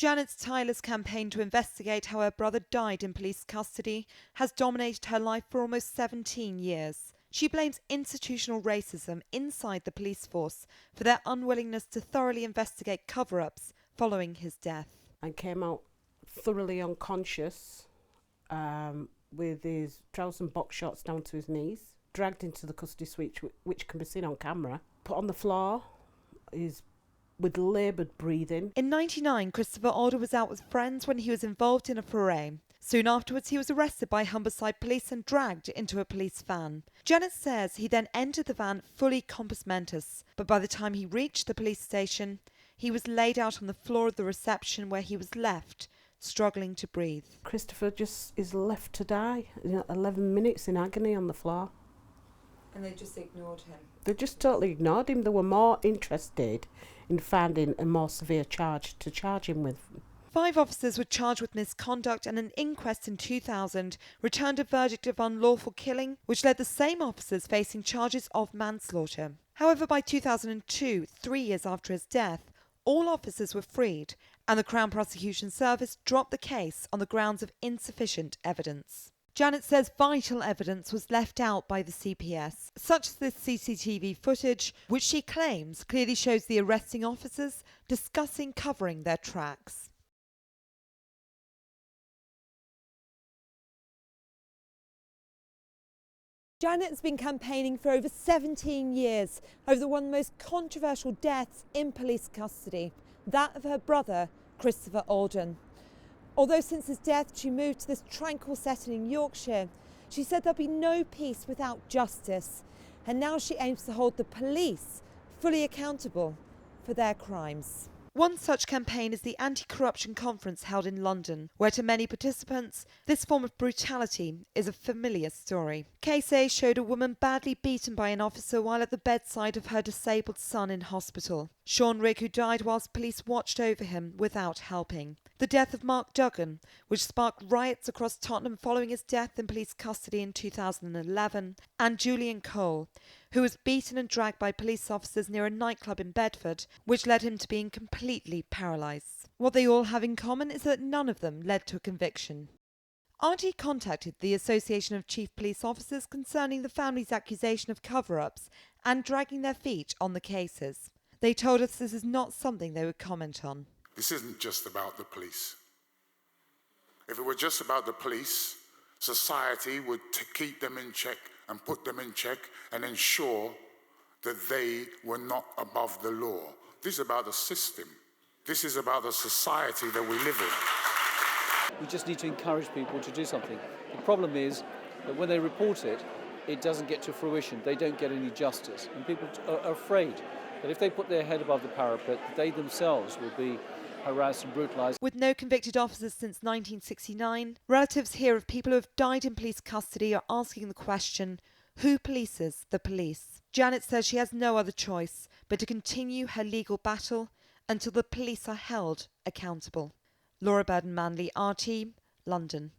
Janet's tireless campaign to investigate how her brother died in police custody has dominated her life for almost 17 years. She blames institutional racism inside the police force for their unwillingness to thoroughly investigate cover-ups following his death. I came out thoroughly unconscious, with his trousers and box shorts down to his knees, dragged into the custody suite, which can be seen on camera, put on the floor, with laboured breathing. In '99, Christopher Alden was out with friends when he was involved in a foray. Soon afterwards, he was arrested by Humberside police and dragged into a police van. Janet says he then entered the van fully compos mentis, but by the time he reached the police station, he was laid out on the floor of the reception where he was left, struggling to breathe. Christopher just is left to die, 11 minutes in agony on the floor. And they just ignored him? They just totally ignored him. They were more interested in finding a more severe charge to charge him with. 5 officers were charged with misconduct, and an inquest in 2000 returned a verdict of unlawful killing, which led the same officers facing charges of manslaughter. However, by 2002, 3 years after his death, all officers were freed, and the Crown Prosecution Service dropped the case on the grounds of insufficient evidence. Janet says vital evidence was left out by the CPS, such as this CCTV footage, which she claims clearly shows the arresting officers discussing covering their tracks. Janet's been campaigning for over 17 years over the one of the most controversial deaths in police custody, that of her brother, Christopher Alden. Although since his death she moved to this tranquil setting in Yorkshire, she said there'll be no peace without justice, and now she aims to hold the police fully accountable for their crimes. One such campaign is the Anti-Corruption Conference held in London, where to many participants, this form of brutality is a familiar story. Case A showed a woman badly beaten by an officer while at the bedside of her disabled son in hospital. Sean Rigg, who died whilst police watched over him without helping. The death of Mark Duggan, which sparked riots across Tottenham following his death in police custody in 2011, and Julian Cole, who was beaten and dragged by police officers near a nightclub in Bedford, which led him to being completely paralysed. What they all have in common is that none of them led to a conviction. RT contacted the Association of Chief Police Officers concerning the family's accusation of cover-ups and dragging their feet on the cases. They told us this is not something they would comment on. This isn't just about the police. If it were just about the police, society would keep them in check and put them in check and ensure that they were not above the law. This is about the system. This is about the society that we live in. We just need to encourage people to do something. The problem is that when they report it, it doesn't get to fruition. They don't get any justice. And people are afraid that if they put their head above the parapet, they themselves will be harassed and brutalised. With no convicted officers since 1969, relatives here of people who have died in police custody are asking the question, who polices the police? Janet says she has no other choice but to continue her legal battle until the police are held accountable. Laura Burden-Manley, RT, London.